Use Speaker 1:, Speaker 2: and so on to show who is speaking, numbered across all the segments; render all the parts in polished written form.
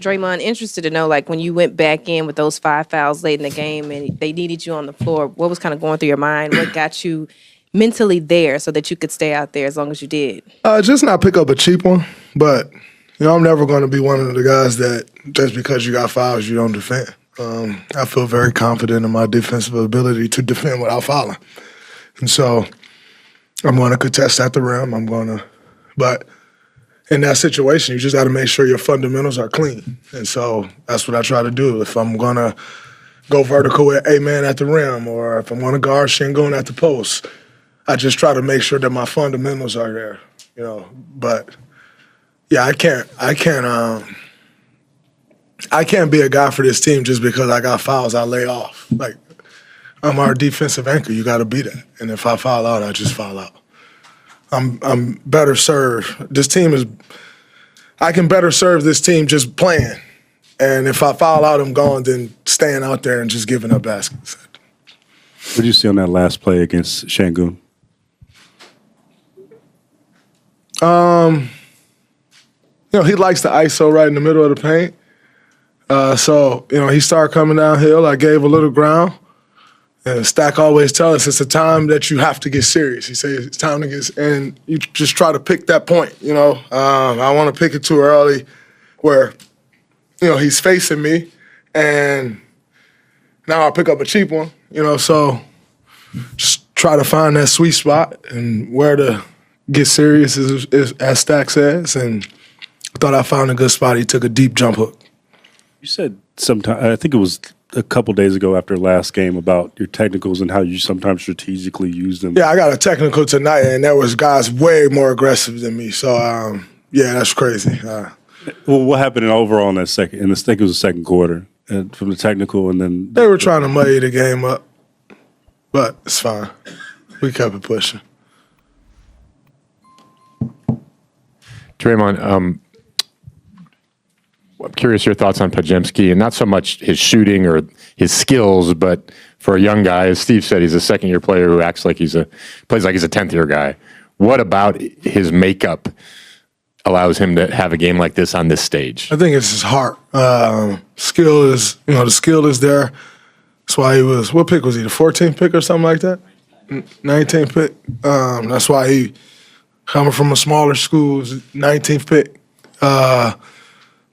Speaker 1: Draymond, interested to know, like, when you went back in with those 5 fouls late in the game and they needed you on the floor, what was kind of going through your mind? What got you mentally there so that you could stay out there as long as you did?
Speaker 2: Just not pick up a cheap one, but I'm never going to be one of the guys that just because you got fouls, you don't defend. I feel very confident in my defensive ability to defend without fouling. And so I'm going to contest at the rim. But in that situation, you just got to make sure your fundamentals are clean. And so that's what I try to do. If I'm going to go vertical with a man at the rim, or if I'm going to guard Şengün at the post, I just try to make sure that my fundamentals are there, But yeah, I can't be a guy for this team just because I got fouls. I lay off. Like, I'm our defensive anchor. You got to be that. And if I foul out, I just foul out. I'm better served. I can better serve this team just playing. And if I foul out, I'm gone, then staying out there and just giving up baskets.
Speaker 3: What did you see on that last play against Şengün?
Speaker 2: He likes the ISO right in the middle of the paint. So he started coming downhill. I gave a little ground. And Stack always tells us it's a time that you have to get serious. He says it's time to get, and you just try to pick that point, I want to pick it too early where, he's facing me, and now I pick up a cheap one, so just try to find that sweet spot and where to get serious, as Stack says, and I thought I found a good spot. He took a deep jump hook.
Speaker 3: You said sometime, I think it was a couple days ago after last game, about your technicals and how you sometimes strategically use them.
Speaker 2: Yeah, I got a technical tonight, and there was guys way more aggressive than me. So, yeah, that's crazy.
Speaker 3: Well, what happened overall in that second? I think it was the second quarter from the technical, and then
Speaker 2: they were trying to muddy the game up, but it's fine. We kept it pushing.
Speaker 4: Draymond, I'm curious your thoughts on Podziemski, and not so much his shooting or his skills, but for a young guy, as Steve said, he's a second-year player who acts like plays like he's a 10th-year guy. What about his makeup allows him to have a game like this on this stage?
Speaker 2: I think it's his heart. Skill is, the skill is there. That's why he was, what pick was he, the 14th pick or something like that? 19th pick. That's why he, coming from a smaller school, was 19th pick.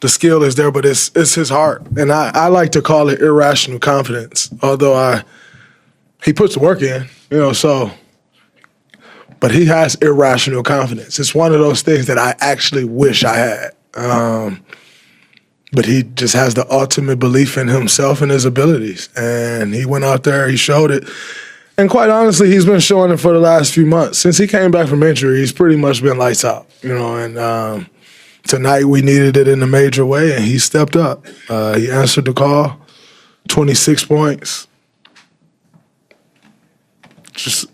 Speaker 2: The skill is there, but it's his heart. And I like to call it irrational confidence, although he puts the work in, but he has irrational confidence. It's one of those things that I actually wish I had. But he just has the ultimate belief in himself and his abilities. And he went out there, he showed it. And quite honestly, he's been showing it for the last few months. Since he came back from injury, he's pretty much been lights out, and tonight we needed it in a major way, and he stepped up. He answered the call, 26 points. Just,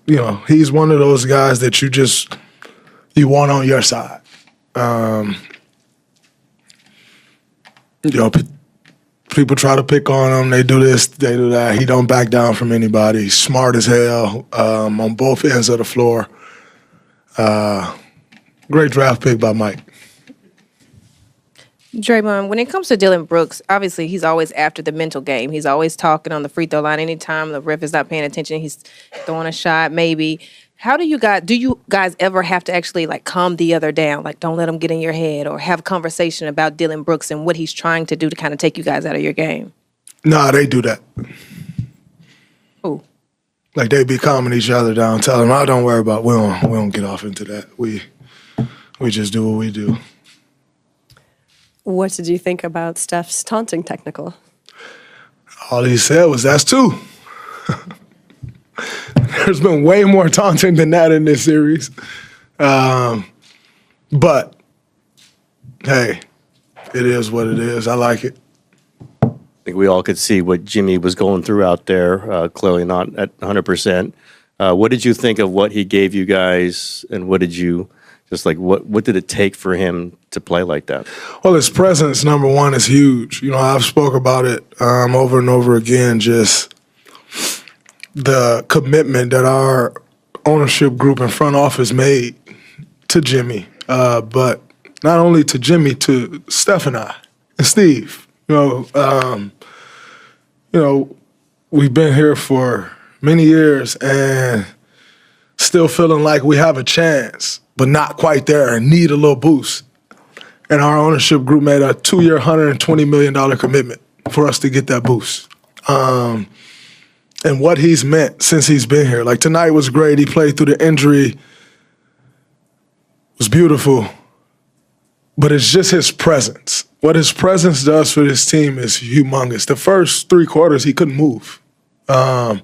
Speaker 2: he's one of those guys that you want on your side. People try to pick on him. They do this, they do that. He don't back down from anybody. He's smart as hell on both ends of the floor. Great draft pick by Mike.
Speaker 1: Draymond, when it comes to Dillon Brooks, obviously he's always after the mental game. He's always talking on the free throw line. Anytime the ref is not paying attention, he's throwing a shot maybe. Do you guys ever have to actually calm the other down? Don't let him get in your head, or have a conversation about Dillon Brooks and what he's trying to do to kind of take you guys out of your game?
Speaker 2: Nah, they do that.
Speaker 1: Who?
Speaker 2: They be calming each other down, telling them, don't worry about it. We don't get off into that. We just do what we do.
Speaker 5: What did you think about Steph's taunting technical?
Speaker 2: All he said was, that's two. There's been way more taunting than that in this series. But, hey, it is what it is. I like it.
Speaker 6: I think we all could see what Jimmy was going through out there, clearly not at 100%. What did you think of what he gave you guys, and what did you what did it take for him to play like that?
Speaker 2: Well, his presence, number one, is huge. I've spoke about it over and over again, just the commitment that our ownership group and front office made to Jimmy, but not only to Jimmy, to Steph and I. And Steve, we've been here for many years and still feeling like we have a chance, but not quite there and need a little boost. And our ownership group made a 2-year, $120 million commitment for us to get that boost. And what he's meant since he's been here. Like tonight was great. He played through the injury. It was beautiful. But it's just his presence. What his presence does for this team is humongous. The first 3 quarters, he couldn't move. Not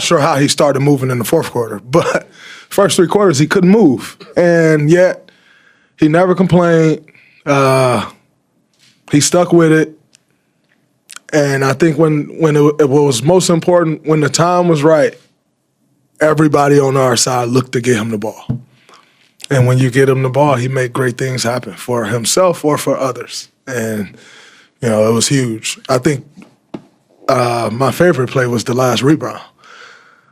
Speaker 2: sure how he started moving in the fourth quarter, but first 3 quarters, he couldn't move. And yet, he never complained. He stuck with it. And I think when it was most important, when the time was right, everybody on our side looked to get him the ball. And when you get him the ball, he made great things happen for himself or for others. And, it was huge. I think my favorite play was the last rebound.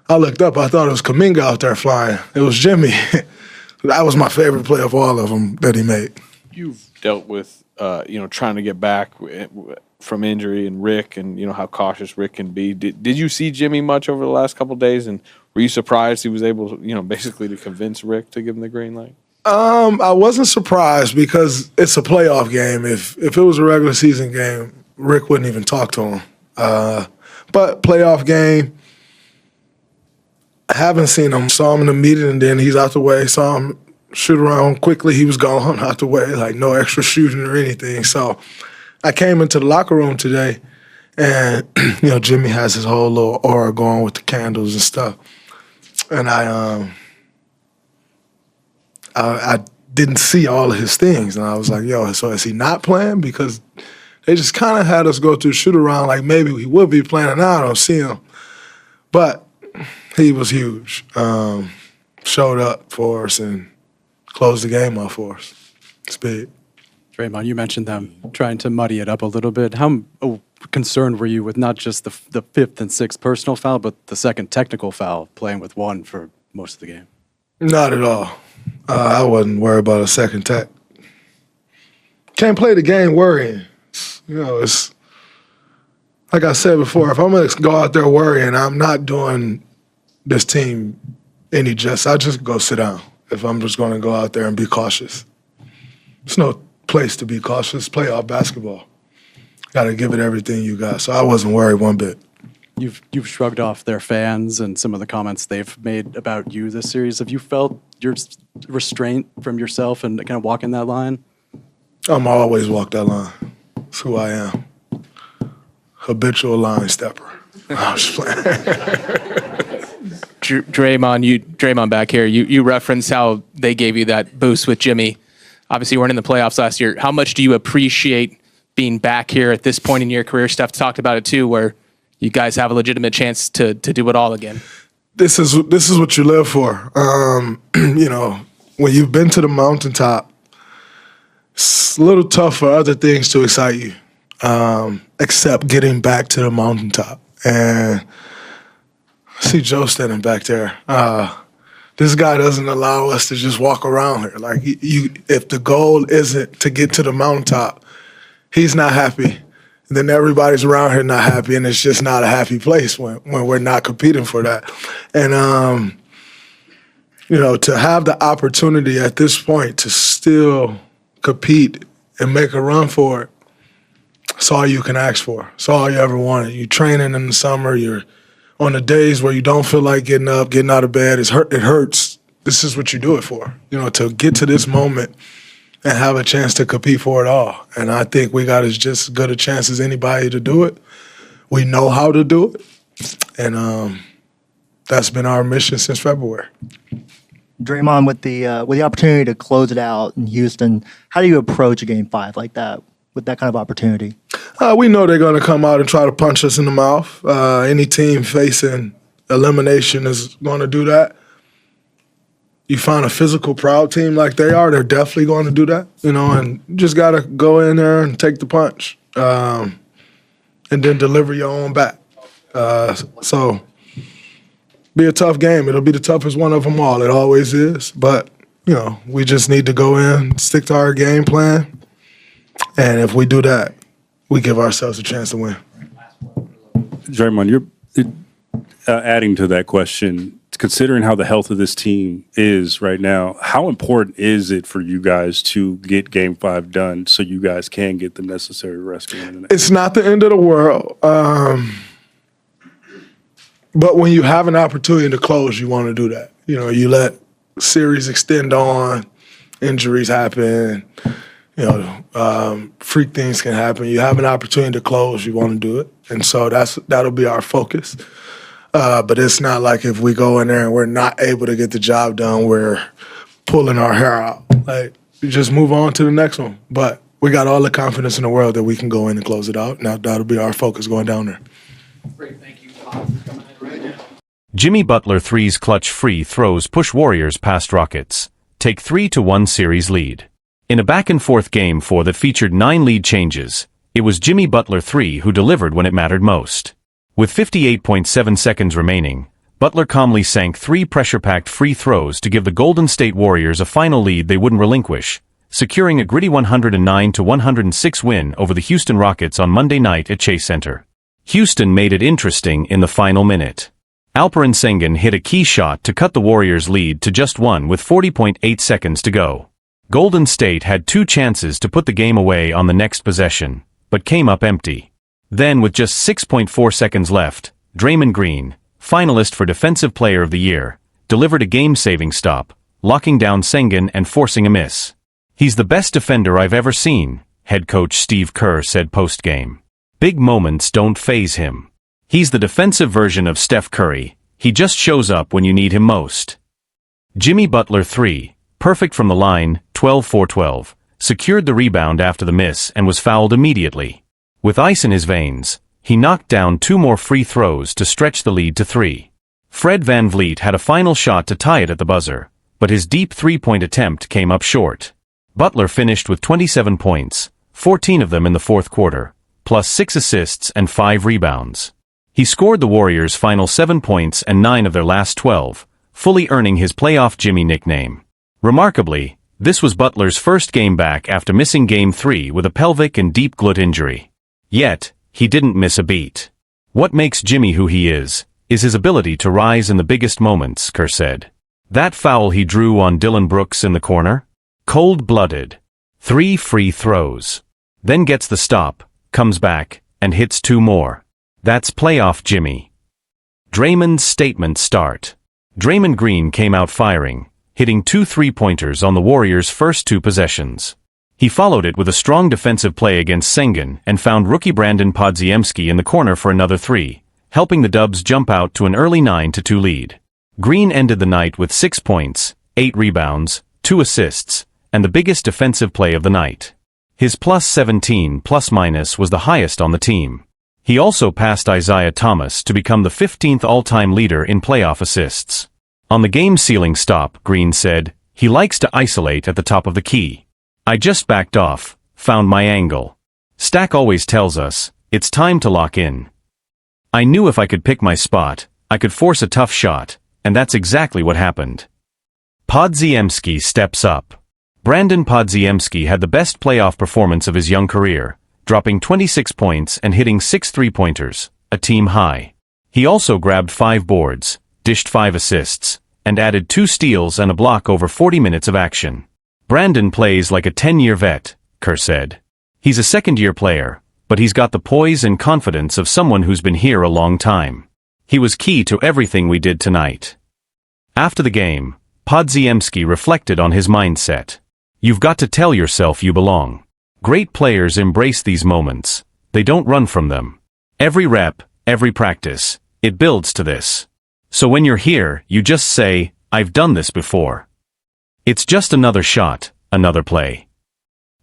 Speaker 2: I looked up, I thought it was Kuminga out there flying. It was Jimmy. That was my favorite play of all of them that he made.
Speaker 7: You've dealt with, trying to get back from injury and Rick and, how cautious Rick can be. Did you see Jimmy much over the last couple of days? And were you surprised he was able to, basically to convince Rick to give him the green light?
Speaker 2: I wasn't surprised because it's a playoff game. If it was a regular season game, Rick wouldn't even talk to him. But playoff game, I haven't seen him. Saw him in the meeting and then he's out the way. Saw him shoot around quickly. He was gone out the way, like no extra shooting or anything. So I came into the locker room today and, Jimmy has his whole little aura going with the candles and stuff. And I didn't see all of his things. And I was like, so is he not playing? Because they just kind of had us go through shoot around like maybe he would be playing, and now I don't see him. But he was huge. Showed up for us and closed the game off for us. It's big.
Speaker 8: Draymond, you mentioned them trying to muddy it up a little bit. How concerned were you with not just the 5th and 6th personal foul, but the second technical foul, playing with 1 for most of the game? Not
Speaker 2: at all. I wasn't worried about a second tech. Can't play the game worrying. It's like I said before, if I'm going to go out there worrying, I'm not doing this team any justice. I just go sit down if I'm just going to go out there and be cautious. There's no place to be cautious. Playoff basketball. Got to give it everything you got. So I wasn't worried one bit.
Speaker 8: You've shrugged off their fans and some of the comments they've made about you this series. Have you felt your restraint from yourself and kind of walking that line?
Speaker 2: I'm always walk that line. That's who I am. Habitual line stepper. I was playing.
Speaker 9: Draymond back here. You referenced how they gave you that boost with Jimmy. Obviously, you weren't in the playoffs last year. How much do you appreciate being back here at this point in your career? Steph talked about it too, where you guys have a legitimate chance to do it all again.
Speaker 2: This is what you live for. When you've been to the mountaintop, it's a little tough for other things to excite you, except getting back to the mountaintop. And I see Joe standing back there. This guy doesn't allow us to just walk around here. Like, if the goal isn't to get to the mountaintop, he's not happy. And then everybody's around here not happy, and it's just not a happy place when we're not competing for that. And, to have the opportunity at this point to still compete and make a run for it, it's all you can ask for. It's all you ever wanted. You're training in the summer. You're on the days where you don't feel like getting up, getting out of bed. It hurts. This is what you do it for, to get to this moment and have a chance to compete for it all. And I think we got as just good a chance as anybody to do it. We know how to do it. And that's been our mission since February.
Speaker 10: Draymond, with the opportunity to close it out in Houston, how do you approach a Game 5 like that, with that kind of opportunity?
Speaker 2: We know they're going to come out and try to punch us in the mouth. Any team facing elimination is going to do that. You find a physical, proud team like they are, they're definitely going to do that, and you just got to go in there and take the punch and then deliver your own back. So be a tough game. It'll be the toughest one of them all. It always is. But, we just need to go in, stick to our game plan. And if we do that, we give ourselves a chance to win.
Speaker 3: Draymond, you're adding to that question. Considering how the health of this team is right now, how important is it for you guys to get Game 5 done so you guys can get the necessary rest going in the next?
Speaker 2: It's not the end of the world, but when you have an opportunity to close, you want to do that. You know, you let series extend on, injuries happen, freak things can happen. You have an opportunity to close, you want to do it. And so that'll be our focus. But it's not like if we go in there and we're not able to get the job done, we're pulling our hair out. Like, you just move on to the next one. But we got all the confidence in the world that we can go in and close it out. Now that'll be our focus going down there.
Speaker 11: Great, thank you, Todd, for coming in right now. Jimmy Butler three's clutch free throws push Warriors past Rockets. Take 3-1 series lead. In a back-and-forth game 4 that featured 9 lead changes, it was Jimmy Butler 3 who delivered when it mattered most. With 58.7 seconds remaining, Butler calmly sank 3 pressure-packed free throws to give the Golden State Warriors a final lead they wouldn't relinquish, securing a gritty 109-106 win over the Houston Rockets on Monday night at Chase Center. Houston made it interesting in the final minute. Alperen Sengun hit a key shot to cut the Warriors' lead to just 1 with 40.8 seconds to go. Golden State had 2 chances to put the game away on the next possession, but came up empty. Then, with just 6.4 seconds left, Draymond Green, finalist for Defensive Player of the Year, delivered a game-saving stop, locking down Sengun and forcing a miss. "He's the best defender I've ever seen," head coach Steve Kerr said post-game. "Big moments don't faze him. He's the defensive version of Steph Curry. He just shows up when you need him most." Jimmy Butler 3, perfect from the line, 12-for-12, secured the rebound after the miss and was fouled immediately. With ice in his veins, he knocked down 2 more free throws to stretch the lead to 3. Fred VanVleet had a final shot to tie it at the buzzer, but his deep 3-point attempt came up short. Butler finished with 27 points, 14 of them in the fourth quarter, plus 6 assists and 5 rebounds. He scored the Warriors' final 7 points and 9 of their last 12, fully earning his playoff Jimmy nickname. Remarkably, this was Butler's first game back after missing Game 3 with a pelvic and deep glute injury. Yet, he didn't miss a beat. "What makes Jimmy who he is his ability to rise in the biggest moments," Kerr said. "That foul he drew on Dillon Brooks in the corner? Cold-blooded. 3 free throws. Then gets the stop, comes back, and hits 2 more. That's playoff Jimmy." Draymond's statement start. Draymond Green came out firing, hitting 2 3-pointers on the Warriors' first 2 possessions. He followed it with a strong defensive play against Sengun and found rookie Brandon Podziemski in the corner for another 3, helping the Dubs jump out to an early 9-2 lead. Green ended the night with 6 points, 8 rebounds, 2 assists, and the biggest defensive play of the night. His plus 17 plus-minus was the highest on the team. He also passed Isaiah Thomas to become the 15th all-time leader in playoff assists. On the game-sealing stop, Green said, "He likes to isolate at the top of the key. I just backed off, found my angle. Stack always tells us, it's time to lock in. I knew if I could pick my spot, I could force a tough shot, and that's exactly what happened." Podziemski steps up. Brandon Podziemski had the best playoff performance of his young career, dropping 26 points and hitting 6 3-pointers, a team high. He also grabbed 5 boards, dished 5 assists, and added 2 steals and a block over 40 minutes of action. "Brandon plays like a 10-year vet," Kerr said. "He's a second-year player, but he's got the poise and confidence of someone who's been here a long time. He was key to everything we did tonight." After the game, Podziemski reflected on his mindset. "You've got to tell yourself you belong. Great players embrace these moments. They don't run from them. Every rep, every practice, it builds to this. So when you're here, you just say, 'I've done this before.' It's just another shot, another play."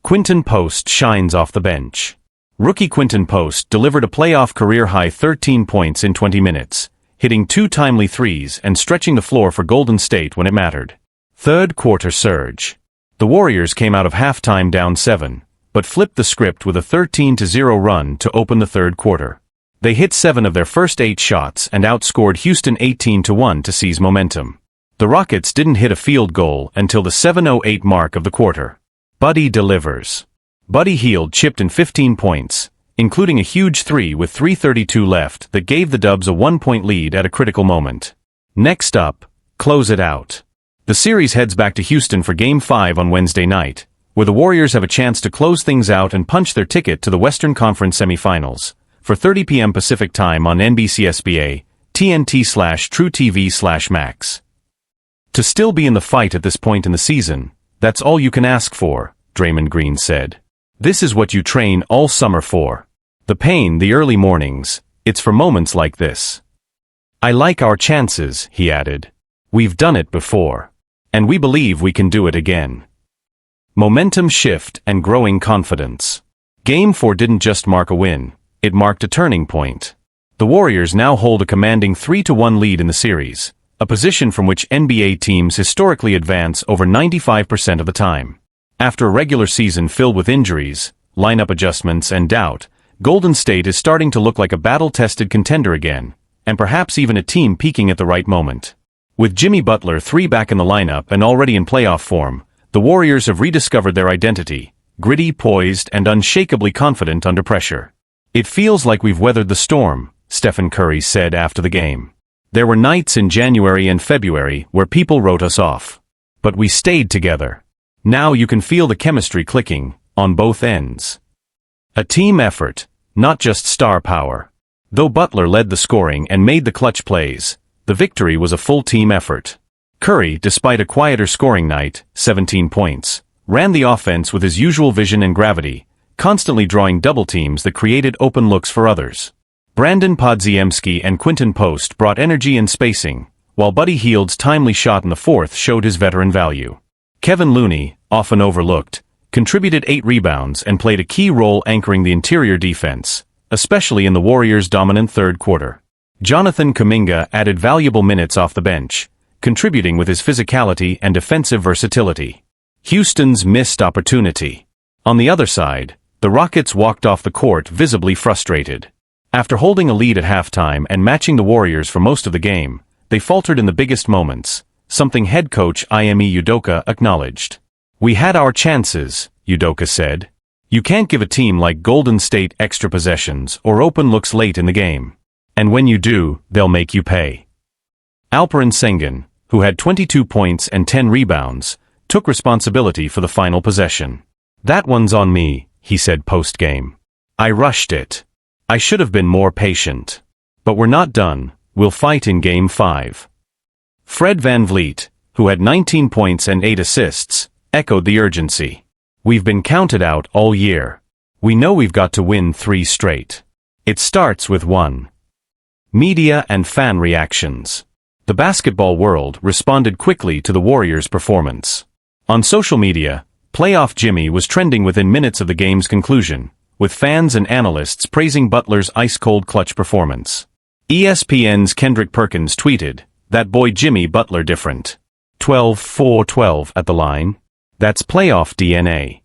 Speaker 11: Quinton Post shines off the bench. Rookie Quinton Post delivered a playoff career-high 13 points in 20 minutes, hitting 2 timely threes and stretching the floor for Golden State when it mattered. Third quarter surge. The Warriors came out of halftime down 7, but flipped the script with a 13-0 run to open the third quarter. They hit 7 of their first 8 shots and outscored Houston 18-1 to seize momentum. The Rockets didn't hit a field goal until the 7:08 mark of the quarter. Buddy delivers. Buddy Hield chipped in 15 points, including a huge three with 3:32 left that gave the Dubs a 1-point lead at a critical moment. Next up, close it out. The series heads back to Houston for Game 5 on Wednesday night, where the Warriors have a chance to close things out and punch their ticket to the Western Conference semifinals, for 30 p.m. Pacific Time on NBC/SBA, TNT/TrueTV/Max. To still be in the fight at this point in the season, that's all you can ask for, Draymond Green said. This is what you train all summer for. The pain, the early mornings, it's for moments like this. I like our chances, he added. We've done it before. And we believe we can do it again. Momentum shift and growing confidence. Game 4 didn't just mark a win, it marked a turning point. The Warriors now hold a commanding 3-1 lead in the series, a position from which NBA teams historically advance over 95% of the time. After a regular season filled with injuries, lineup adjustments, and doubt, Golden State is starting to look like a battle-tested contender again, and perhaps even a team peaking at the right moment. With Jimmy Butler 3 back in the lineup and already in playoff form, the Warriors have rediscovered their identity, gritty, poised, and unshakably confident under pressure. It feels like we've weathered the storm, Stephen Curry said after the game. There were nights in January and February where people wrote us off. But we stayed together. Now you can feel the chemistry clicking, on both ends. A team effort, not just star power. Though Butler led the scoring and made the clutch plays, the victory was a full team effort. Curry, despite a quieter scoring night, 17 points, ran the offense with his usual vision and gravity, constantly drawing double teams that created open looks for others. Brandon Podziemski and Quinton Post brought energy and spacing, while Buddy Hield's timely shot in the fourth showed his veteran value. Kevin Looney, often overlooked, contributed 8 rebounds and played a key role anchoring the interior defense, especially in the Warriors' dominant third quarter. Jonathan Kuminga added valuable minutes off the bench, contributing with his physicality and defensive versatility. Houston's missed opportunity. On the other side, the Rockets walked off the court visibly frustrated. After holding a lead at halftime and matching the Warriors for most of the game, they faltered in the biggest moments, something head coach Ime Udoka acknowledged. We had our chances, Udoka said. You can't give a team like Golden State extra possessions or open looks late in the game. And when you do, they'll make you pay. Alperen Sengun, who had 22 points and 10 rebounds, took responsibility for the final possession. That one's on me, he said post-game. I rushed it. I should have been more patient. But we're not done, we'll fight in Game 5. Fred VanVleet, who had 19 points and 8 assists, echoed the urgency. We've been counted out all year. We know we've got to win 3 straight. It starts with 1. Media and fan reactions. The basketball world responded quickly to the Warriors' performance. On social media, Playoff Jimmy was trending within minutes of the game's conclusion, with fans and analysts praising Butler's ice-cold clutch performance. ESPN's Kendrick Perkins tweeted, "That boy Jimmy Butler different. 12-4-12 at the line. That's playoff DNA."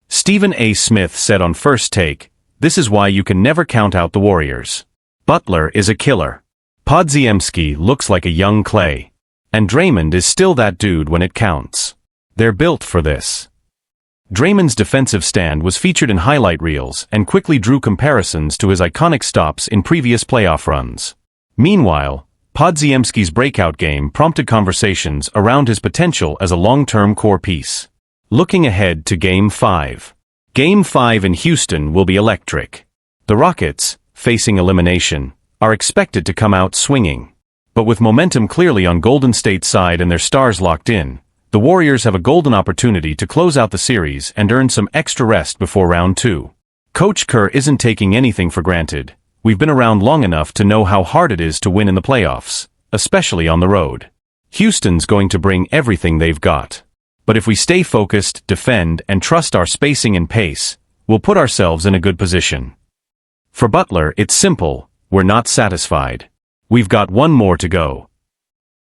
Speaker 11: Stephen A. Smith said on First Take, "This is why you can never count out the Warriors. Butler is a killer. Podziemski looks like a young Klay. And Draymond is still that dude when it counts. They're built for this." Draymond's defensive stand was featured in highlight reels and quickly drew comparisons to his iconic stops in previous playoff runs. Meanwhile, Podziemski's breakout game prompted conversations around his potential as a long-term core piece. Looking ahead to Game 5. Game 5 in Houston will be electric. The Rockets, facing elimination, are expected to come out swinging. But with momentum clearly on Golden State's side and their stars locked in, the Warriors have a golden opportunity to close out the series and earn some extra rest before round 2. Coach Kerr isn't taking anything for granted. We've been around long enough to know how hard it is to win in the playoffs, especially on the road. Houston's going to bring everything they've got. But if we stay focused, defend, and trust our spacing and pace, we'll put ourselves in a good position. For Butler, it's simple: we're not satisfied. We've got one more to go.